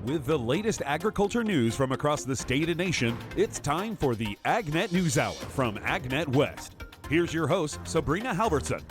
With the latest agriculture news from across the state and nation, it's time for the AgNet News Hour from AgNet West. Here's your host, Sabrina Halverson.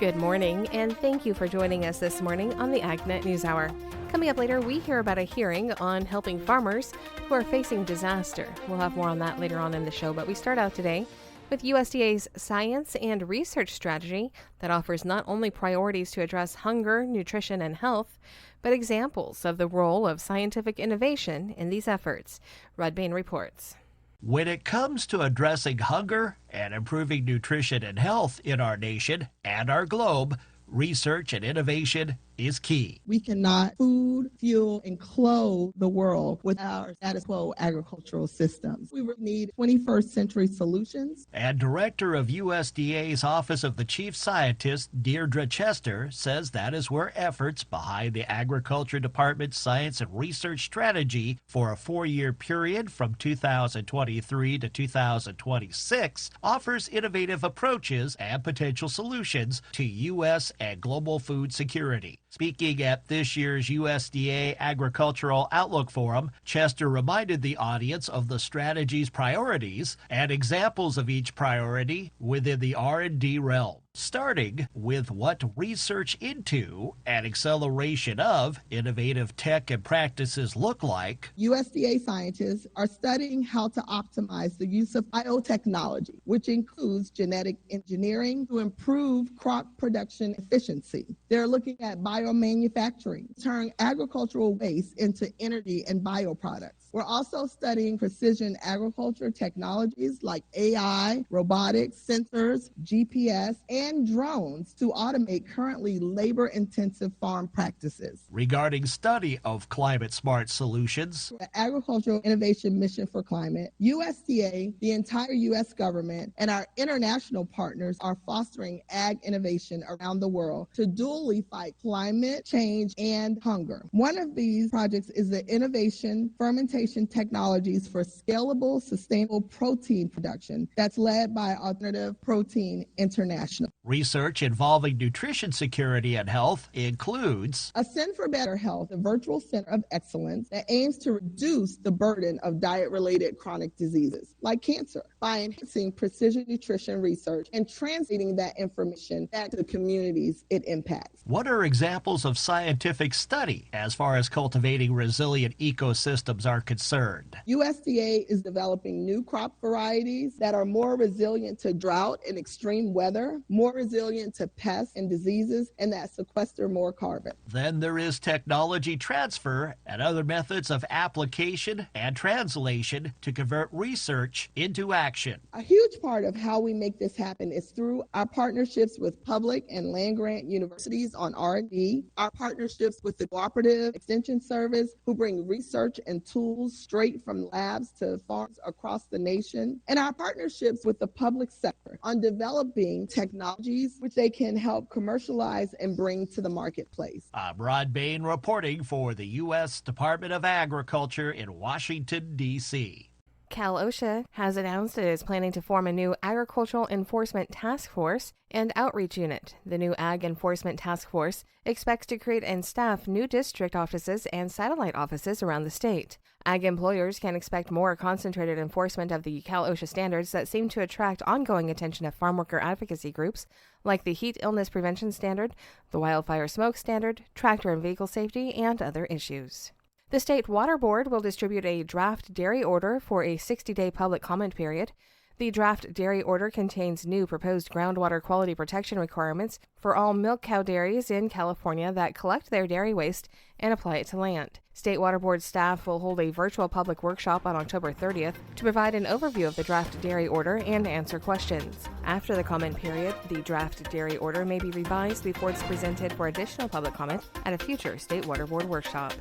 Good morning, and thank you for joining us this morning on the AgNet News Hour. Coming up later, we hear about a hearing on helping farmers who are facing disaster. We'll have more on that later on in the show, but we start out today with USDA's science and research strategy that offers not only priorities to address hunger, nutrition, and health, but examples of the role of scientific innovation in these efforts. Rod Bain reports. When it comes to addressing hunger and improving nutrition and health in our nation and our globe, research and innovation is key. We cannot food, fuel, and clothe the world with our status quo agricultural systems. We need 21st century solutions. And Director of USDA's Office of the Chief Scientist, Deirdre Chester, says that is where efforts behind the Agriculture Department's Science and Research Strategy for a 4-year period from 2023 to 2026 offers innovative approaches and potential solutions to U.S. and global food security. Speaking at this year's USDA Agricultural Outlook Forum, Chester reminded the audience of the strategy's priorities and examples of each priority within the R&D realm, starting with what research into and acceleration of innovative tech and practices look like. USDA scientists are studying how to optimize the use of biotechnology, which includes genetic engineering to improve crop production efficiency. They're looking at biomanufacturing, turn agricultural waste into energy and bioproducts. We're also studying precision agriculture technologies like AI, robotics, sensors, GPS, and drones to automate currently labor-intensive farm practices. Regarding study of climate-smart solutions, The Agricultural Innovation Mission for Climate, USDA, the entire U.S. government, and our international partners are fostering ag innovation around the world to dually fight climate change and hunger. One of these projects is the Innovation Fermentation Technologies for Scalable, Sustainable Protein Production that's led by Alternative Protein International. research involving nutrition security and health includes Ascend for Better Health, a virtual center of excellence that aims to reduce the burden of diet-related chronic diseases like cancer by enhancing precision nutrition research and translating that information back to the communities it impacts. what are examples of scientific study as far as cultivating resilient ecosystems are concerned. USDA is developing new crop varieties that are more resilient to drought and extreme weather, more resilient to pests and diseases, and that sequester more carbon. Then there is technology transfer and other methods of application and translation to convert research into action. A huge part of how we make this happen is through our partnerships with public and land-grant universities on R&D, our partnerships with the Cooperative Extension Service, who bring research and tools straight from labs to farms across the nation, and our partnerships with the public sector on developing technologies which they can help commercialize and bring to the marketplace. I'm Rod Bain reporting for the U.S. Department of Agriculture in Washington, D.C. Cal OSHA has announced it is planning to form a new Agricultural Enforcement Task Force and Outreach Unit. The new Ag Enforcement Task Force expects to create and staff new district offices and satellite offices around the state. Ag employers can expect more concentrated enforcement of the Cal OSHA standards that seem to attract ongoing attention of farm worker advocacy groups like the Heat Illness Prevention Standard, the Wildfire Smoke Standard, tractor and vehicle safety, and other issues. The State Water Board will distribute a draft dairy order for a 60-day public comment period. The draft dairy order contains new proposed groundwater quality protection requirements for all milk cow dairies in California that collect their dairy waste and apply it to land. State Water Board staff will hold a virtual public workshop on October 30th to provide an overview of the draft dairy order and answer questions. After the comment period, the draft dairy order may be revised before it's presented for additional public comment at a future State Water Board workshop.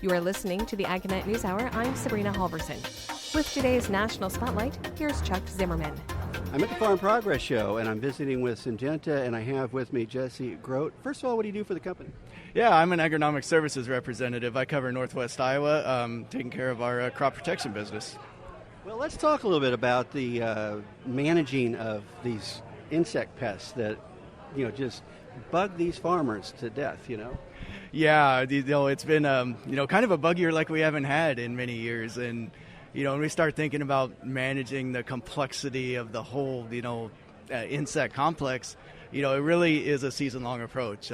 You are listening to the AgNet News Hour. I'm Sabrina Halverson. With today's National Spotlight, here's Chuck Zimmerman. I'm at the Farm Progress Show, and I'm visiting with Syngenta, and I have with me Jesse Grote. First of all, what do you do for the company? Yeah, I'm an agronomic services representative. I cover Northwest Iowa, taking care of our crop protection business. Well, let's talk a little bit about the managing of these insect pests that just bug these farmers to death, Yeah, it's been kind of a bug year like we haven't had in many years, and when we start thinking about managing the complexity of the whole insect complex, it really is a season-long approach.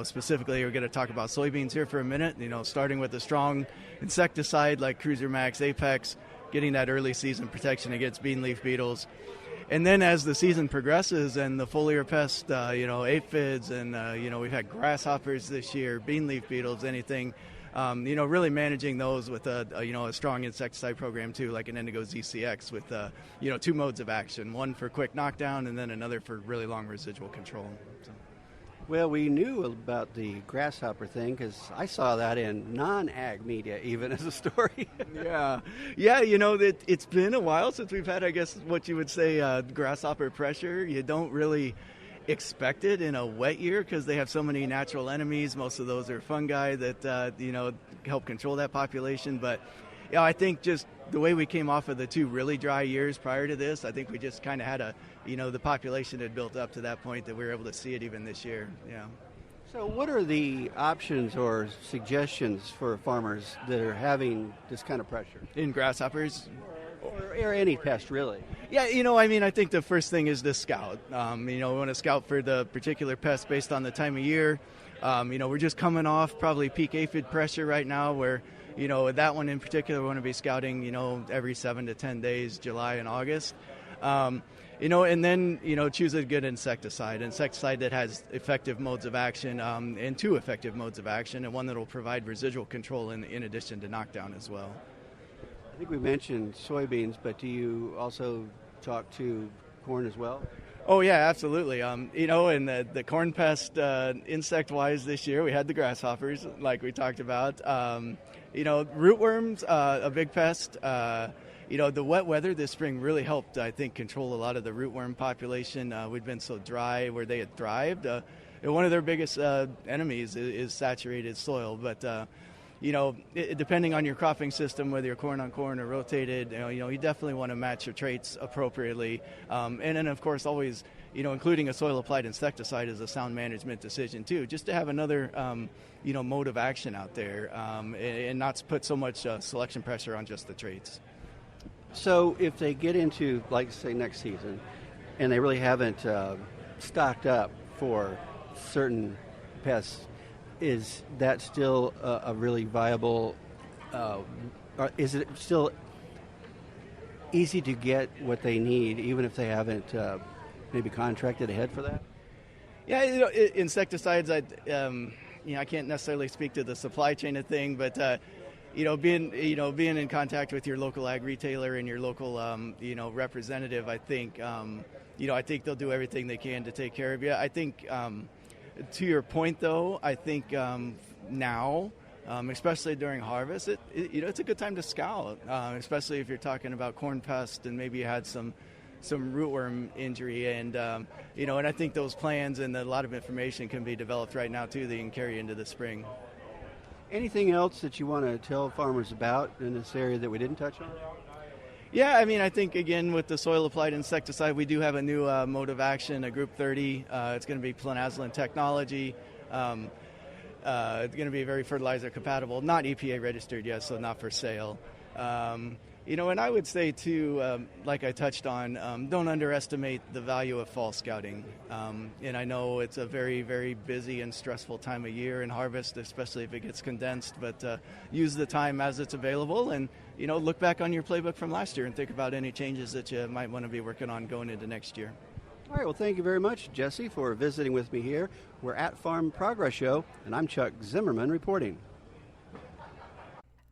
Specifically, we're going to talk about soybeans here for a minute. Starting with a strong insecticide like Cruiser Max Apex, getting that early season protection against bean leaf beetles. And then as the season progresses and the foliar pest, aphids, and we've had grasshoppers this year, bean leaf beetles, anything, really managing those with a strong insecticide program too, like an Indigo ZCX with 2 modes of action, one for quick knockdown and then another for really long residual control. So. Well, we knew about the grasshopper thing because I saw that in non-ag media even as a story. Yeah, it's been a while since we've had, I guess, what you would say grasshopper pressure. You don't really expect it in a wet year because they have so many natural enemies. Most of those are fungi that, help control that population. But, I think just the way we came off of the 2 really dry years prior to this, I think we just kind of had the population had built up to that point that we were able to see it even this year. Yeah. So what are the options or suggestions for farmers that are having this kind of pressure? In grasshoppers? Or any pest, really. Yeah, I think the first thing is to scout. We want to scout for the particular pest based on the time of year. We're just coming off probably peak aphid pressure right now where, that one in particular we want to be scouting, every 7 to 10 days, July and August. And then, choose a good insecticide that has effective modes of action and 2 effective modes of action, and one that will provide residual control in addition to knockdown as well. I think we mentioned soybeans, but do you also talk to corn as well? Oh, yeah, absolutely. And the corn pest, insect-wise this year, we had the grasshoppers, like we talked about. Rootworms, a big pest. The wet weather this spring really helped, I think, control a lot of the rootworm population. We'd been so dry where they had thrived. One of their biggest enemies is saturated soil, but depending on your cropping system, whether you're corn on corn or rotated, you definitely want to match your traits appropriately. And then, of course, always, including a soil-applied insecticide is a sound management decision, too, just to have another, mode of action out there and not put so much selection pressure on just the traits. So if they get into, like, say, next season, and they really haven't stocked up for certain pests, is that still a really viable, is it still easy to get what they need, even if they haven't maybe contracted ahead for that? Yeah, insecticides, I can't necessarily speak to the supply chain of thing, but being in contact with your local ag retailer and your local representative, I think they'll do everything they can to take care of you. I think to your point, though, I think now, especially during harvest, it's a good time to scout, especially if you're talking about corn pest and maybe you had some rootworm injury, and and I think those plans and a lot of information can be developed right now too that you can carry into the spring. Anything else that you want to tell farmers about in this area that we didn't touch on? Yeah, I think, again, with the soil-applied insecticide, we do have a new mode of action, a Group 30. It's going to be planazoline technology. It's going to be very fertilizer compatible, not EPA registered yet, so not for sale. And I would say, too, like I touched on, don't underestimate the value of fall scouting. And I know it's a very, very busy and stressful time of year in harvest, especially if it gets condensed, but use the time as it's available and, look back on your playbook from last year and think about any changes that you might want to be working on going into next year. All right, well, thank you very much, Jesse, for visiting with me here. We're at Farm Progress Show, and I'm Chuck Zimmerman reporting.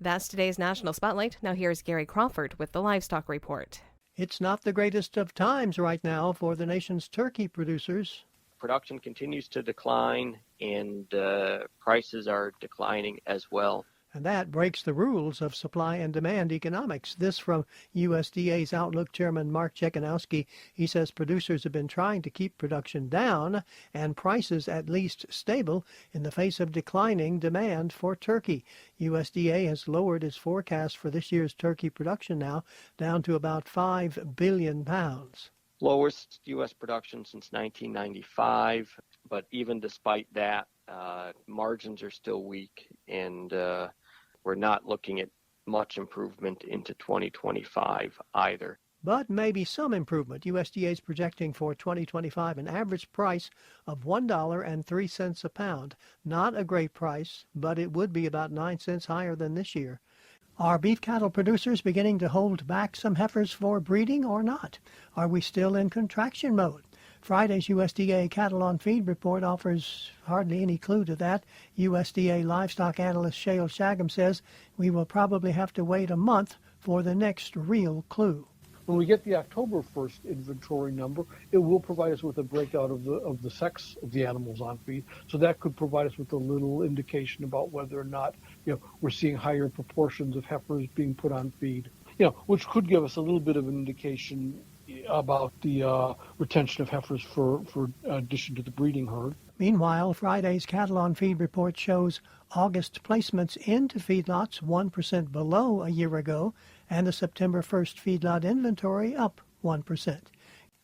That's today's National Spotlight. Now here's Gary Crawford with the Livestock Report. It's not the greatest of times right now for the nation's turkey producers. Production continues to decline, and prices are declining as well. And that breaks the rules of supply and demand economics. This from USDA's Outlook Chairman Mark Jekanowski. He says producers have been trying to keep production down and prices at least stable in the face of declining demand for turkey. USDA has lowered its forecast for this year's turkey production now down to about 5 billion pounds. Lowest U.S. production since 1995, but even despite that, margins are still weak, and we're not looking at much improvement into 2025 either. But maybe some improvement. USDA is projecting for 2025 an average price of $1.03 a pound. Not a great price, but it would be about 9 cents higher than this year. Are beef cattle producers beginning to hold back some heifers for breeding or not? Are we still in contraction mode? Friday's USDA Cattle on Feed report offers hardly any clue to that. USDA livestock analyst Shale Shagam says we will probably have to wait a month for the next real clue. When we get the October 1st inventory number, it will provide us with a breakout of the sex of the animals on feed. So that could provide us with a little indication about whether or not, we're seeing higher proportions of heifers being put on feed, which could give us a little bit of an indication about the retention of heifers for addition to the breeding herd. Meanwhile, Friday's Cattle on Feed report shows August placements into feedlots 1% below a year ago, and the September 1st feedlot inventory up 1%.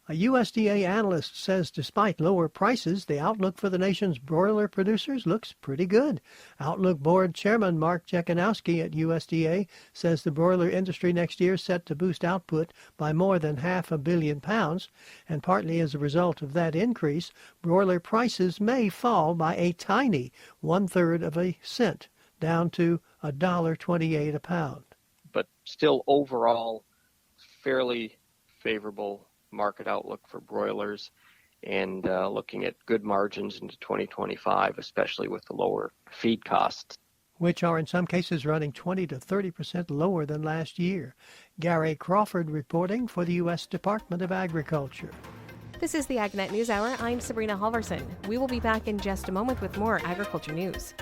A USDA analyst says despite lower prices, the outlook for the nation's broiler producers looks pretty good. Outlook Board Chairman Mark Jekanowski at USDA says the broiler industry next year is set to boost output by more than 500 million pounds, and partly as a result of that increase, broiler prices may fall by a tiny 1/3 of a cent, down to $1.28 a pound. But still overall fairly favorable market outlook for broilers, and looking at good margins into 2025, especially with the lower feed costs, which are in some cases running 20 to 30% lower than last year. Gary Crawford reporting for the U.S. Department of Agriculture. This is the AgNet News Hour. I'm Sabrina Halverson. We will be back in just a moment with more agriculture news.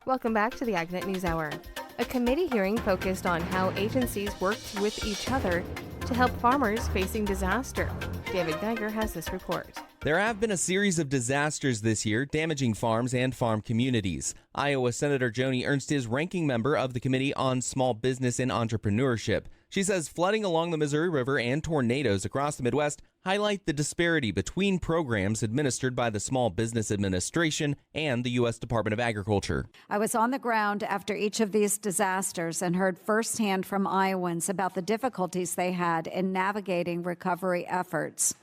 Welcome back to the AgNet News Hour. A committee hearing focused on how agencies worked with each other to help farmers facing disaster. David Geiger has this report. There have been a series of disasters this year, damaging farms and farm communities. Iowa Senator Joni Ernst is ranking member of the Committee on Small Business and Entrepreneurship. She says flooding along the Missouri River and tornadoes across the Midwest highlight the disparity between programs administered by the Small Business Administration and the U.S. Department of Agriculture. I was on the ground after each of these disasters and heard firsthand from Iowans about the difficulties they had in navigating recovery efforts.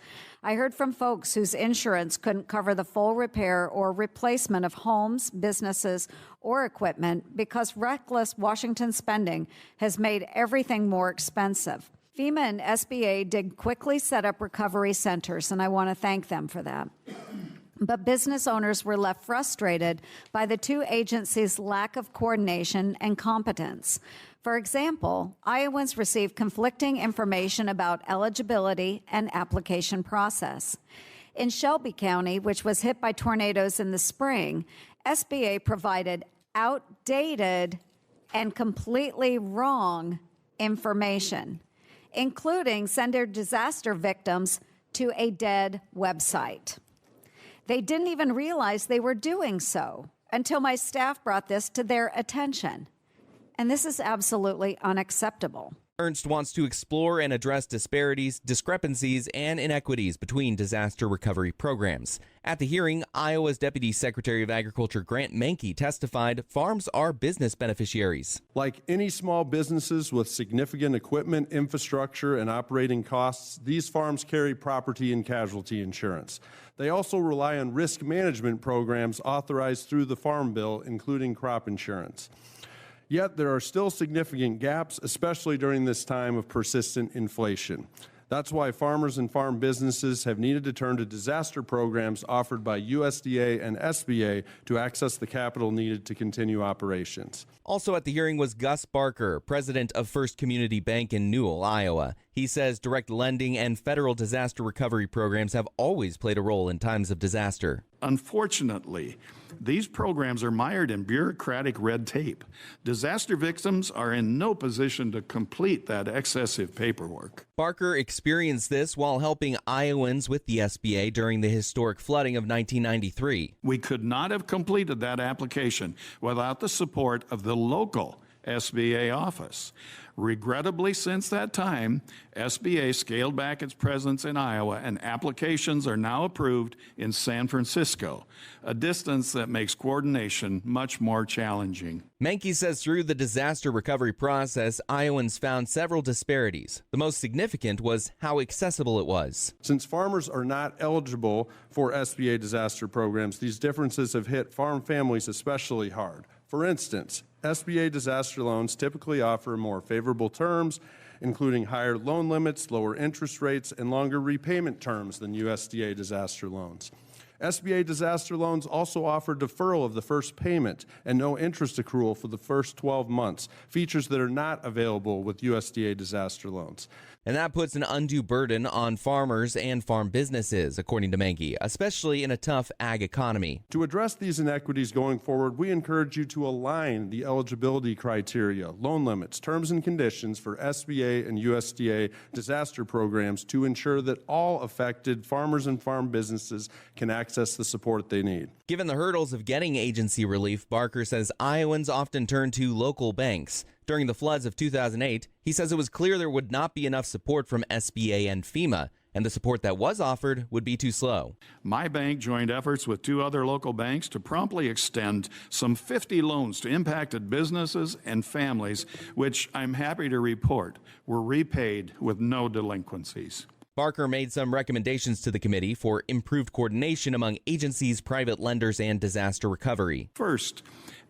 I heard from folks whose insurance couldn't cover the full repair or replacement of homes, businesses, or equipment because reckless Washington spending has made everything more expensive. FEMA and SBA did quickly set up recovery centers, and I want to thank them for that. But business owners were left frustrated by the two agencies' lack of coordination and competence. For example, Iowans received conflicting information about eligibility and application process. In Shelby County, which was hit by tornadoes in the spring, SBA provided outdated and completely wrong information, including send their disaster victims to a dead website. They didn't even realize they were doing so until my staff brought this to their attention. And this is absolutely unacceptable. Ernst wants to explore and address disparities, discrepancies, and inequities between disaster recovery programs. At the hearing, Iowa's Deputy Secretary of Agriculture Grant Menke testified farms are business beneficiaries. Like any small businesses with significant equipment, infrastructure, and operating costs, these farms carry property and casualty insurance. They also rely on risk management programs authorized through the Farm Bill, including crop insurance. Yet there are still significant gaps, especially during this time of persistent inflation. That's why farmers and farm businesses have needed to turn to disaster programs offered by USDA and SBA to access the capital needed to continue operations. Also at the hearing was Gus Barker, president of First Community Bank in Newell, Iowa. He says direct lending and federal disaster recovery programs have always played a role in times of disaster. Unfortunately, these programs are mired in bureaucratic red tape. Disaster victims are in no position to complete that excessive paperwork. Barker experienced this while helping Iowans with the SBA during the historic flooding of 1993. We could not have completed that application without the support of the local SBA office. Regrettably, since that time, SBA scaled back its presence in Iowa, and applications are now approved in San Francisco, a distance that makes coordination much more challenging. Menke says through the disaster recovery process, Iowans found several disparities. The most significant was how accessible it was. Since farmers are not eligible for SBA disaster programs, these differences have hit farm families especially hard. For instance, SBA disaster loans typically offer more favorable terms, including higher loan limits, lower interest rates, and longer repayment terms than USDA disaster loans. SBA disaster loans also offer deferral of the first payment and no interest accrual for the first 12 months, features that are not available with USDA disaster loans. And that puts an undue burden on farmers and farm businesses, according to Menke, especially in a tough ag economy. To address these inequities going forward, we encourage you to align the eligibility criteria, loan limits, terms and conditions for SBA and USDA disaster programs to ensure that all affected farmers and farm businesses can access the support they need. Given the hurdles of getting agency relief, Barker says Iowans often turn to local banks. During the floods of 2008, he says it was clear there would not be enough support from SBA and FEMA, and the support that was offered would be too slow. My bank joined efforts with 2 other local banks to promptly extend some 50 loans to impacted businesses and families, which I'm happy to report were repaid with no delinquencies. Barker made some recommendations to the committee for improved coordination among agencies, private lenders, and disaster recovery. First,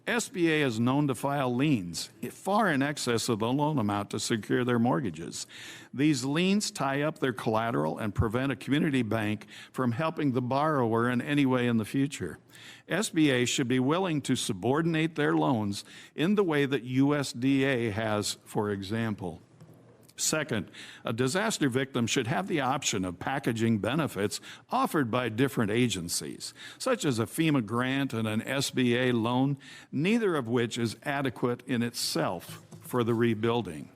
SBA is known to file liens far in excess of the loan amount to secure their mortgages. These liens tie up their collateral and prevent a community bank from helping the borrower in any way in the future. SBA should be willing to subordinate their loans in the way that USDA has, for example. Second, a disaster victim should have the option of packaging benefits offered by different agencies, such as a FEMA grant and an SBA loan, neither of which is adequate in itself for the rebuilding.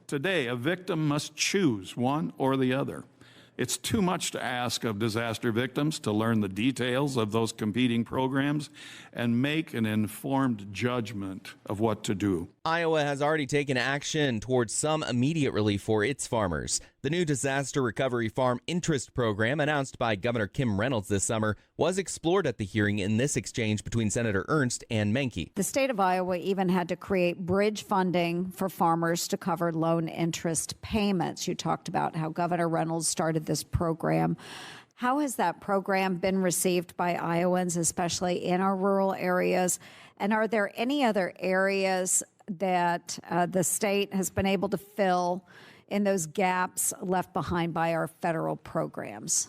Today, a victim must choose one or the other. It's too much to ask of disaster victims to learn the details of those competing programs and make an informed judgment of what to do. Iowa has already taken action towards some immediate relief for its farmers. The new Disaster Recovery Farm Interest Program, announced by Governor Kim Reynolds this summer, was explored at the hearing in this exchange between Senator Ernst and Menke. The state of Iowa even had to create bridge funding for farmers to cover loan interest payments. You talked about how Governor Reynolds started this program. How has that program been received by Iowans, especially in our rural areas? And are there any other areas that the state has been able to fill in those gaps left behind by our federal programs?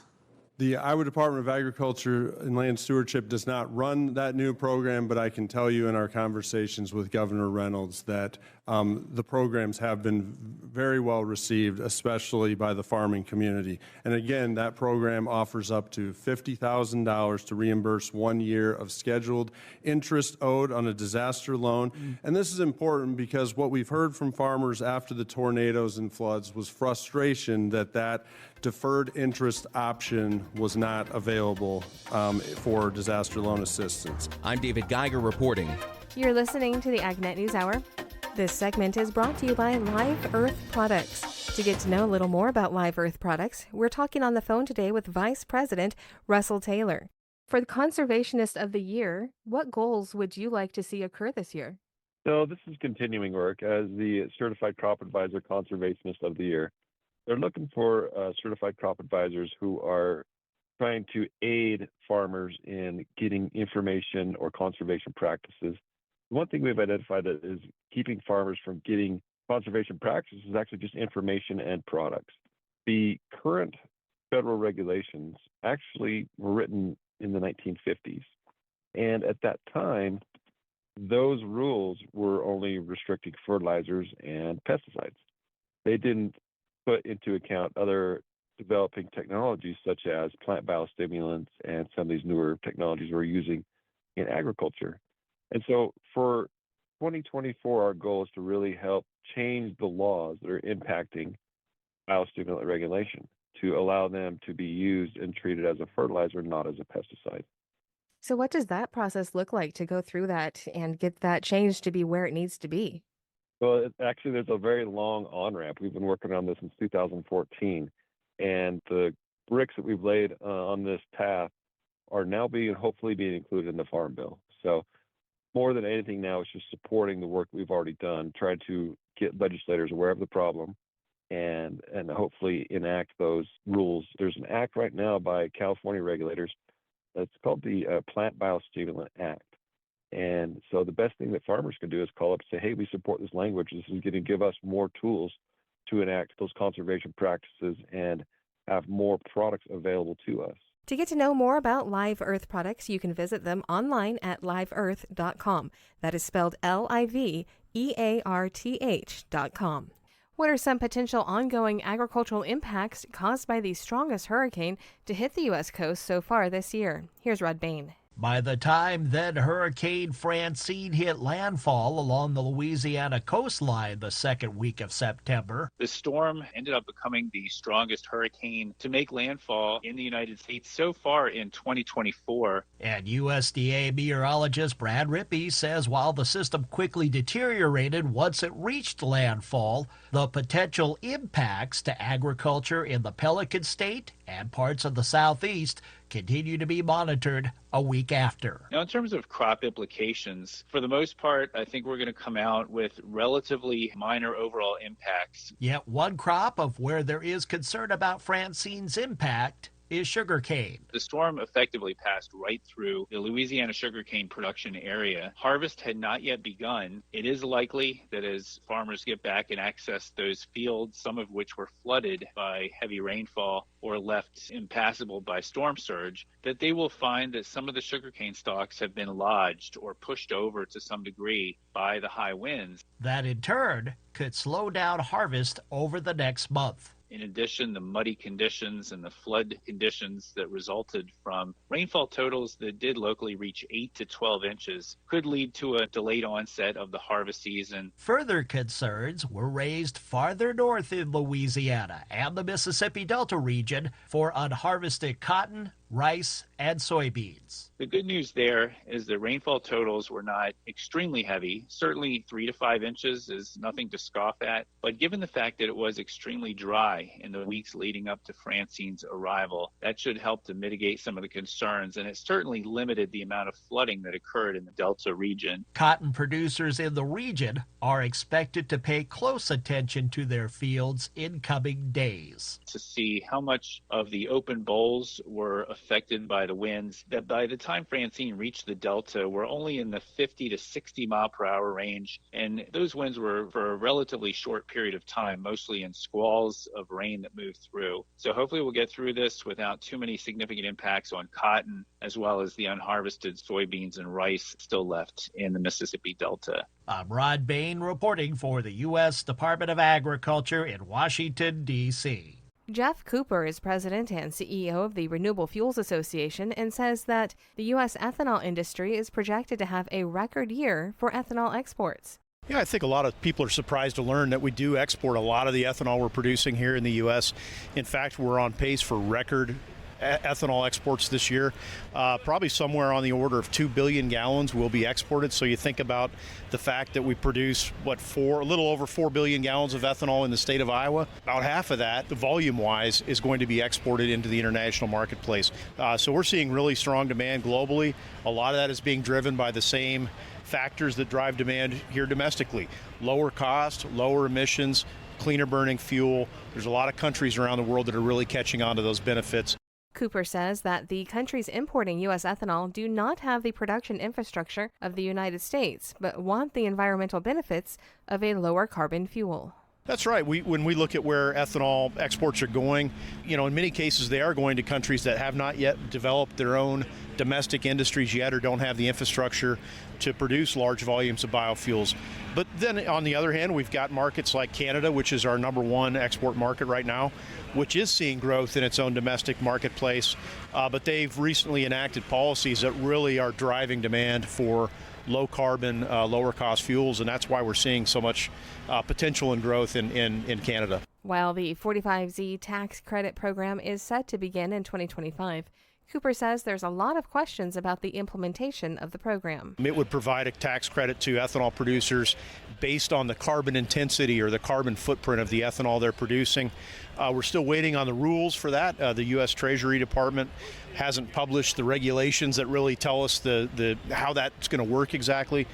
The Iowa Department of Agriculture and Land Stewardship does not run that new program, but I can tell you in our conversations with Governor Reynolds that the programs have been very well received, especially by the farming community. And again, that program offers up to $50,000 to reimburse 1 year of scheduled interest owed on a disaster loan. And this is important because what we've heard from farmers after the tornadoes and floods was frustration that deferred interest option was not available for disaster loan assistance. I'm David Geiger reporting. You're listening to the AgNet News Hour. This segment is brought to you by Live Earth Products. To get to know a little more about Live Earth Products, we're talking on the phone today with Vice President Russell Taylor. For the Conservationist of the Year, what goals would you like to see occur this year? So this is continuing work as the Certified Crop Advisor Conservationist of the Year. They're looking for certified crop advisors who are trying to aid farmers in getting information or conservation practices. One thing we've identified that is keeping farmers from getting conservation practices is actually just information and products. The current federal regulations actually were written in the 1950s. And at that time, those rules were only restricting fertilizers and pesticides. They didn't put into account other developing technologies such as plant biostimulants and some of these newer technologies we're using in agriculture. And so for 2024, our goal is to really help change the laws that are impacting biostimulant regulation to allow them to be used and treated as a fertilizer, not as a pesticide. So, what does that process look like to go through that and get that change to be where it needs to be? Well, actually, there's a very long on ramp. We've been working on this since 2014, and the bricks that we've laid on this path are now hopefully being included in the Farm Bill. So more than anything now, it's just supporting the work we've already done, trying to get legislators aware of the problem and hopefully enact those rules. There's an act right now by California regulators. It's called the Plant Biostimulant Act. And so the best thing that farmers can do is call up and say, hey, we support this language. This is going to give us more tools to enact those conservation practices and have more products available to us. To get to know more about Live Earth products, you can visit them online at liveearth.com. That is spelled LIVEARTH.com. What are some potential ongoing agricultural impacts caused by the strongest hurricane to hit the U.S. coast so far this year? Here's Rod Bain. By the time then Hurricane Francine hit landfall along the Louisiana coastline the second week of September, the storm ended up becoming the strongest hurricane to make landfall in the United States so far in 2024. And USDA meteorologist Brad Rippey says while the system quickly deteriorated once it reached landfall, the potential impacts to agriculture in the Pelican State and parts of the Southeast continue to be monitored a week after. Now, in terms of crop implications, for the most part, I think we're going to come out with relatively minor overall impacts. Yet one crop of where there is concern about Francine's impact is sugarcane. The storm effectively passed right through the Louisiana sugarcane production area. Harvest had not yet begun. It is likely that as farmers get back and access those fields, some of which were flooded by heavy rainfall or left impassable by storm surge, that they will find that some of the sugarcane stalks have been lodged or pushed over to some degree by the high winds. That in turn could slow down harvest over the next month. In addition, the muddy conditions and the flood conditions that resulted from rainfall totals that did locally reach 8 to 12 inches could lead to a delayed onset of the harvest season. Further concerns were raised farther north in Louisiana and the Mississippi Delta region for unharvested cotton, rice, and soybeans. The good news there is the rainfall totals were not extremely heavy. Certainly 3 to 5 inches is nothing to scoff at, but given the fact that it was extremely dry in the weeks leading up to Francine's arrival, that should help to mitigate some of the concerns, and it certainly limited the amount of flooding that occurred in the Delta region. Cotton producers in the region are expected to pay close attention to their fields in coming days to see how much of the open bolls were affected by the winds, that by the time Francine reached the Delta, we're only in the 50 to 60 mile per hour range. And those winds were for a relatively short period of time, mostly in squalls of rain that moved through. So hopefully we'll get through this without too many significant impacts on cotton, as well as the unharvested soybeans and rice still left in the Mississippi Delta. I'm Rod Bain reporting for the U.S. Department of Agriculture in Washington, D.C. Jeff Cooper is president and CEO of the Renewable Fuels Association and says that the U.S. ethanol industry is projected to have a record year for ethanol exports. Yeah, I think a lot of people are surprised to learn that we do export a lot of the ethanol we're producing here in the U.S. In fact, we're on pace for record ethanol exports this year. Probably somewhere on the order of 2 billion gallons will be exported. So you think about the fact that we produce, a little over 4 billion gallons of ethanol in the state of Iowa. About half of that, volume-wise, is going to be exported into the international marketplace. So we're seeing really strong demand globally. A lot of that is being driven by the same factors that drive demand here domestically. Lower cost, lower emissions, cleaner burning fuel. There's a lot of countries around the world that are really catching on to those benefits. Cooper says that the countries importing U.S. ethanol do not have the production infrastructure of the United States, but want the environmental benefits of a lower carbon fuel. That's right. When we look at where ethanol exports are going, in many cases they are going to countries that have not yet developed their own domestic industries yet or don't have the infrastructure to produce large volumes of biofuels. But then on the other hand, we've got markets like Canada, which is our number one export market right now, which is seeing growth in its own domestic marketplace. But they've recently enacted policies that really are driving demand for low carbon, lower cost fuels, and that's why we're seeing so much potential and growth in Canada. While the 45Z tax credit program is set to begin in 2025, Cooper says there's a lot of questions about the implementation of the program. It would provide a tax credit to ethanol producers based on the carbon intensity or the carbon footprint of the ethanol they're producing. We're still waiting on the rules for that. The U.S. Treasury Department hasn't published the regulations that really tell us how that's going to work exactly.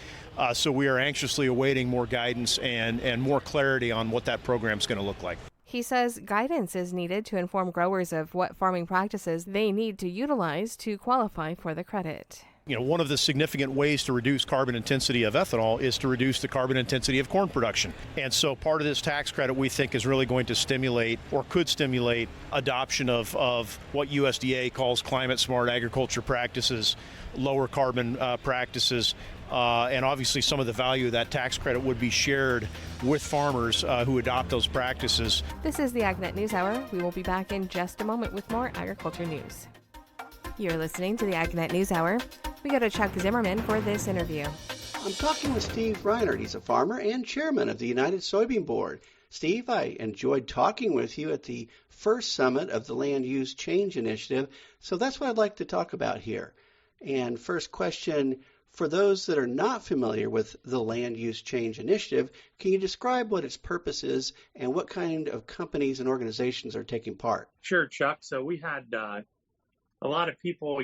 So we are anxiously awaiting more guidance and more clarity on what that program is going to look like. He says guidance is needed to inform growers of what farming practices they need to utilize to qualify for the credit. One of the significant ways to reduce carbon intensity of ethanol is to reduce the carbon intensity of corn production. And so part of this tax credit we think is really going to stimulate or could stimulate adoption of what USDA calls climate smart agriculture practices, lower carbon practices. And obviously some of the value of that tax credit would be shared with farmers who adopt those practices. This is the AgNet News Hour. We will be back in just a moment with more agriculture news. You're listening to the AgNet News Hour. We go to Chuck Zimmerman for this interview. I'm talking with Steve Reinert. He's a farmer and chairman of the United Soybean Board. Steve, I enjoyed talking with you at the first summit of the Land Use Change Initiative, so that's what I'd like to talk about here. And first question, for those that are not familiar with the Land Use Change Initiative, can you describe what its purpose is and what kind of companies and organizations are taking part? Sure, Chuck. So we had a lot of people,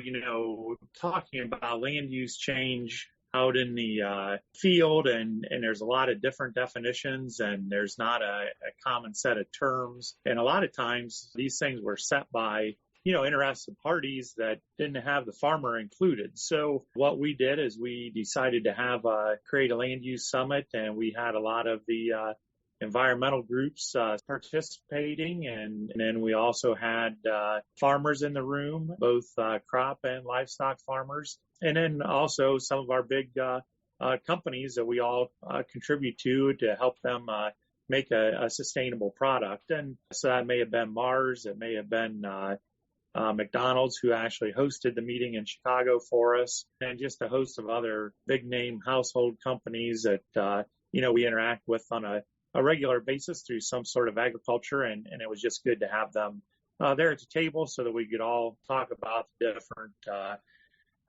talking about land use change out in the field, and there's a lot of different definitions, and there's not a common set of terms. And a lot of times these things were set by interested parties that didn't have the farmer included. So what we did is we decided to create a land use summit, and we had a lot of the environmental groups participating, and then we also had farmers in the room, both crop and livestock farmers, and then also some of our big companies that we all contribute to help them make a sustainable product. And so that may have been Mars, it may have been McDonald's, who actually hosted the meeting in Chicago for us, and just a host of other big name household companies that we interact with on a regular basis through some sort of agriculture, and it was just good to have them there at the table so that we could all talk about the different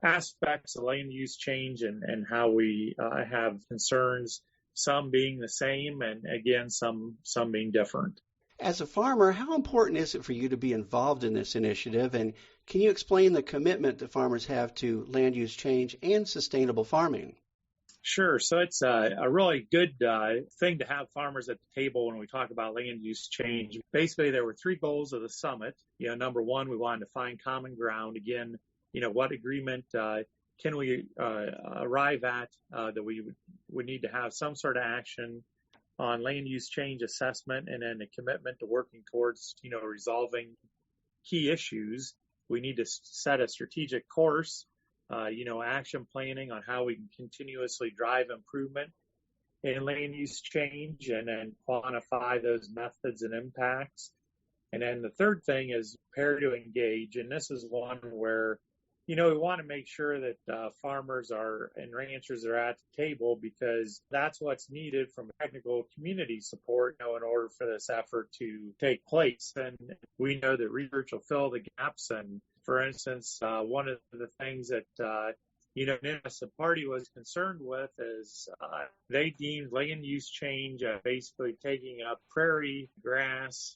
aspects of land use change and how we have concerns, some being the same and again some being different. As a farmer, how important is it for you to be involved in this initiative, and can you explain the commitment that farmers have to land use change and sustainable farming? Sure. So it's a really good thing to have farmers at the table when we talk about land use change. Basically, there were three goals of the summit. Number one, we wanted to find common ground. Again, what agreement can we arrive at that we would need to have some sort of action on land use change assessment, and then a commitment to working towards, resolving key issues. We need to set a strategic course, action planning on how we can continuously drive improvement in land use change, and then quantify those methods and impacts. And then the third thing is prepare to engage. And this is one where, we want to make sure that farmers and ranchers are at the table, because that's what's needed from technical community support, in order for this effort to take place. And we know that research will fill the gaps. And for instance, one of the things that, an interested party was concerned with is they deemed land use change basically taking up prairie grass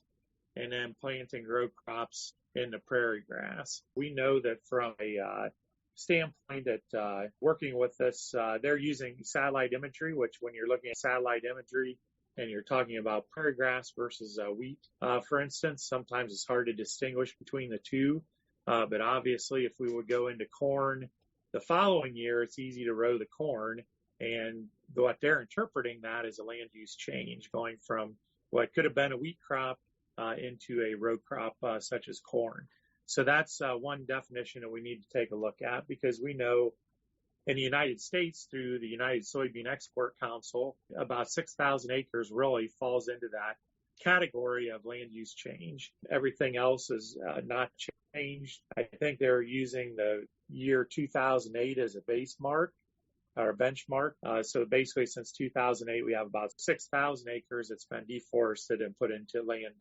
and then planting row crops in the prairie grass. We know that from a standpoint that working with this, they're using satellite imagery, which when you're looking at satellite imagery and you're talking about prairie grass versus wheat, for instance, sometimes it's hard to distinguish between the two. But obviously, if we would go into corn the following year, it's easy to row the corn. And what they're interpreting that as a land use change, going from what could have been a wheat crop into a row crop such as corn. So that's one definition that we need to take a look at, because we know in the United States, through the United Soybean Export Council, about 6,000 acres really falls into that category of land use change. Everything else is not changed. I think they're using the year 2008 as a base mark or benchmark. So basically, since 2008, we have about 6,000 acres that's been deforested and put into land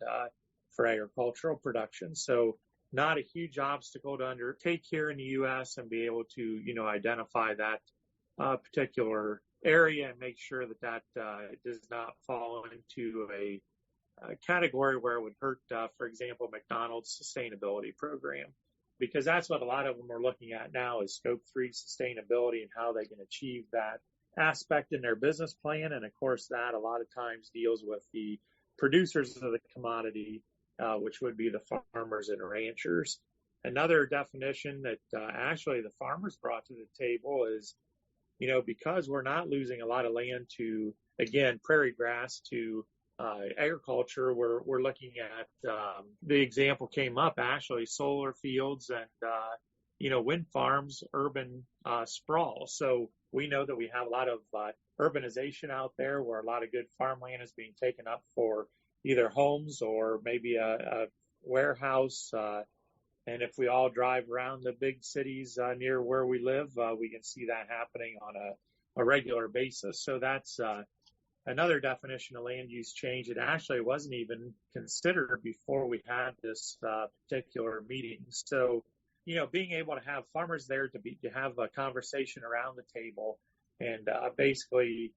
for agricultural production. So not a huge obstacle to undertake here in the U.S. and be able to, identify that particular area and make sure that does not fall into a category where it would hurt, for example, McDonald's sustainability program, because that's what a lot of them are looking at now is Scope 3 sustainability and how they can achieve that aspect in their business plan. And of course, that a lot of times deals with the producers of the commodity, which would be the farmers and ranchers. Another definition that actually the farmers brought to the table is, because we're not losing a lot of land to, again, prairie grass to agriculture, we're looking at the example came up actually solar fields and wind farms, urban sprawl. So we know that we have a lot of urbanization out there where a lot of good farmland is being taken up for either homes or maybe a warehouse. And if we all drive around the big cities near where we live, we can see that happening on a regular basis. So that's another definition of land use change. It actually wasn't even considered before we had this particular meeting. So, being able to have farmers there to have a conversation around the table, and basically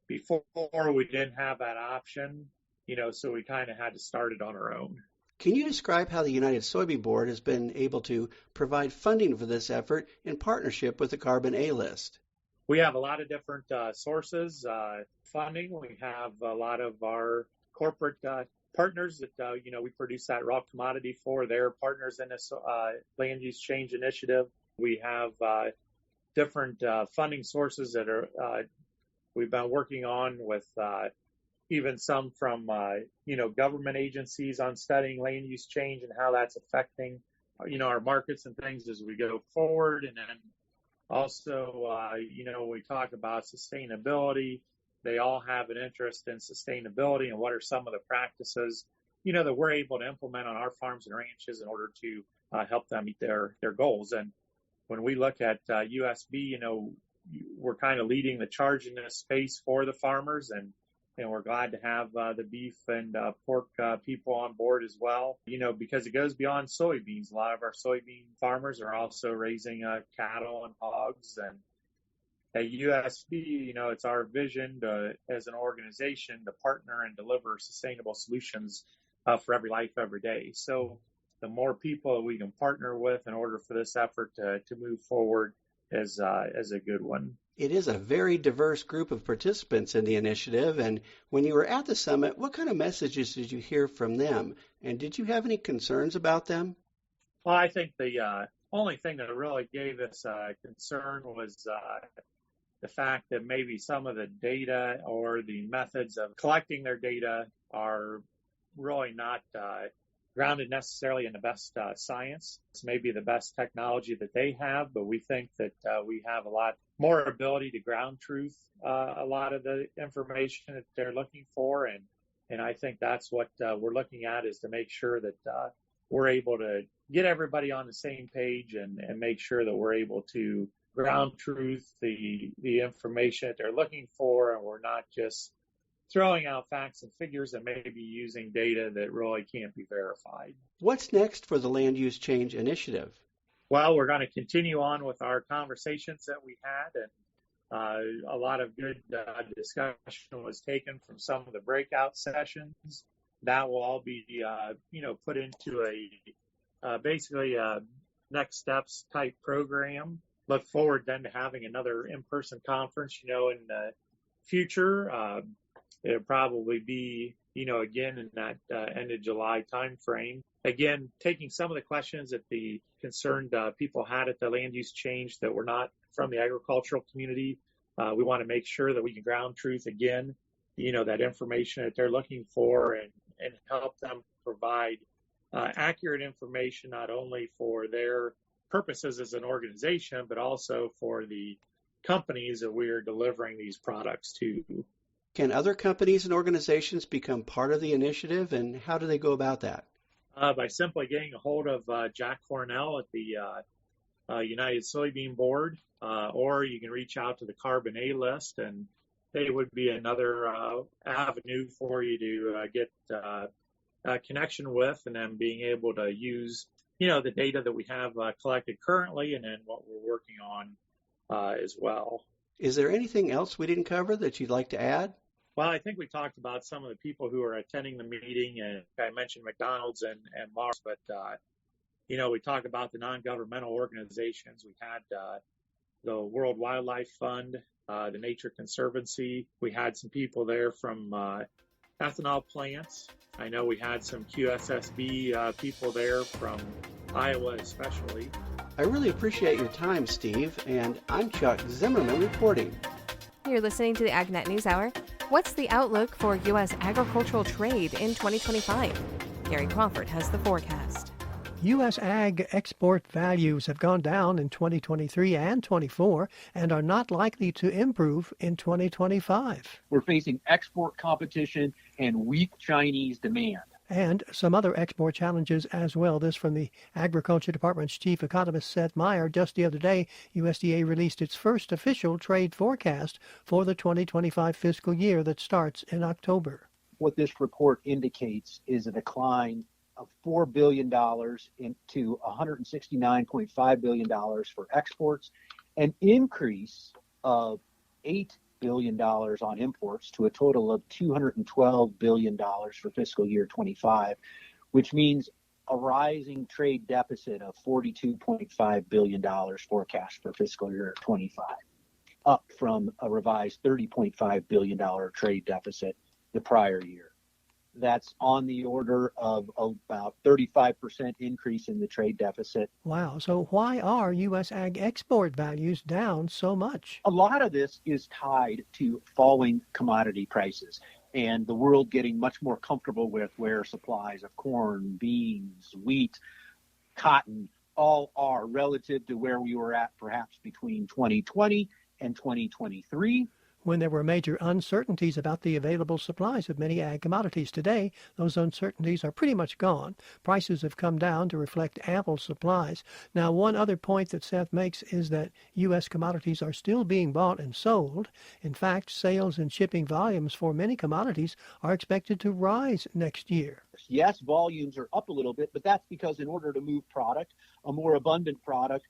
before we didn't have that option, so we kind of had to start it on our own. Can you describe how the United Soybean Board has been able to provide funding for this effort in partnership with the Carbon A List? We have a lot of different sources, funding. We have a lot of our corporate partners that, we produce that raw commodity for. They're partners in this land use change initiative. We have different funding sources that are we've been working on with even some from, government agencies on studying land use change and how that's affecting, our markets and things as we go forward. And then also, we talk about sustainability. They all have an interest in sustainability and what are some of the practices, that we're able to implement on our farms and ranches in order to help them meet their goals. And when we look at USB, we're kind of leading the charge in this space for the farmers, and we're glad to have the beef and pork people on board as well, because it goes beyond soybeans. A lot of our soybean farmers are also raising cattle and hogs. And at USB, it's our vision as an organization to partner and deliver sustainable solutions for every life, every day. So the more people we can partner with in order for this effort to move forward is a good one. It is a very diverse group of participants in the initiative. And when you were at the summit, what kind of messages did you hear from them? And did you have any concerns about them? Well, I think the only thing that really gave us concern was the fact that maybe some of the data or the methods of collecting their data are really not grounded necessarily in the best science. It's maybe the best technology that they have, but we think that we have a lot more ability to ground truth a lot of the information that they're looking for. And I think that's what we're looking at, is to make sure that we're able to get everybody on the same page and make sure that we're able to ground truth, the information that they're looking for, and we're not just throwing out facts and figures and maybe using data that really can't be verified. What's next for the Land Use Change Initiative? Well, we're going to continue on with our conversations that we had, and a lot of good discussion was taken from some of the breakout sessions. That will all be, put into basically a next steps type program. Look forward then to having another in-person conference, in the future. It'll probably be, again, in that end of July timeframe. Again, taking some of the questions that the concerned people had at the land use change that were not from the agricultural community. We want to make sure that we can ground truth again, that information that they're looking for, and help them provide accurate information, not only for their purposes as an organization, but also for the companies that we are delivering these products to. Can other companies and organizations become part of the initiative, and how do they go about that? By simply getting a hold of Jack Cornell at the United Soybean Board, or you can reach out to the Carbon A List, and they would be another avenue for you to get a connection with, and then being able to use the data that we have collected currently and then what we're working on as well. Is there anything else we didn't cover that you'd like to add? Well, I think we talked about some of the people who are attending the meeting, and I mentioned McDonald's and Mars, but, we talked about the non-governmental organizations. We had the World Wildlife Fund, the Nature Conservancy. We had some people there from ethanol plants. I know we had some QSSB people there from Iowa especially. I really appreciate your time, Steve, and I'm Chuck Zimmerman reporting. You're listening to the AgNet News Hour. What's the outlook for U.S. agricultural trade in 2025? Gary Crawford has the forecast. U.S. ag export values have gone down in 2023 and 24 and are not likely to improve in 2025. We're facing export competition and weak Chinese demand. And some other export challenges as well. This from the Agriculture Department's chief economist, Seth Meyer. Just the other day, USDA released its first official trade forecast for the 2025 fiscal year that starts in October. What this report indicates is a decline of $4 billion into $169.5 billion for exports, an increase of $8 billion on imports to a total of $212 billion for fiscal year 25, which means a rising trade deficit of $42.5 billion forecast for fiscal year 25, up from a revised $30.5 billion trade deficit the prior year. That's on the order of about 35% increase in the trade deficit. Wow. So why are U.S. ag export values down so much? A lot of this is tied to falling commodity prices and the world getting much more comfortable with where supplies of corn, beans, wheat, cotton all are relative to where we were at perhaps between 2020 and 2023. When there were major uncertainties about the available supplies of many ag commodities. Today, those uncertainties are pretty much gone. Prices have come down to reflect ample supplies. Now, one other point that Seth makes is that U.S. commodities are still being bought and sold. In fact, sales and shipping volumes for many commodities are expected to rise next year. Yes, volumes are up a little bit, but that's because in order to move product, a more abundant product,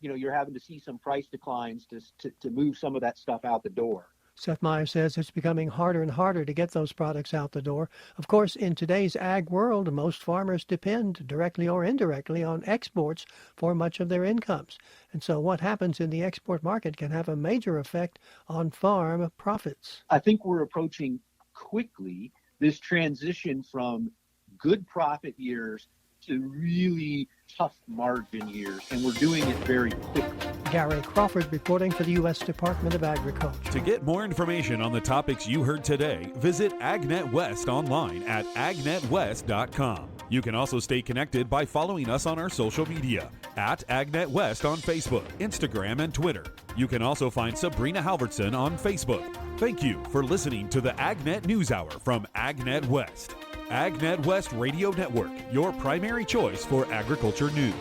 you're having to see some price declines to move some of that stuff out the door. Seth Meyer says it's becoming harder and harder to get those products out the door. Of course, in today's ag world, most farmers depend directly or indirectly on exports for much of their incomes. And so what happens in the export market can have a major effect on farm profits. I think we're approaching quickly this transition from good profit years to really tough margin years, and we're doing it very quickly. Gary Crawford reporting for the U.S. Department of Agriculture. To get more information on the topics you heard today, visit AgNet West online at agnetwest.com. You can also stay connected by following us on our social media at AgNet West on Facebook, Instagram, and Twitter. You can also find Sabrina Halvertson on Facebook. Thank you for listening to the AgNet News Hour from AgNet West. AgNet West Radio Network, your primary choice for agriculture news.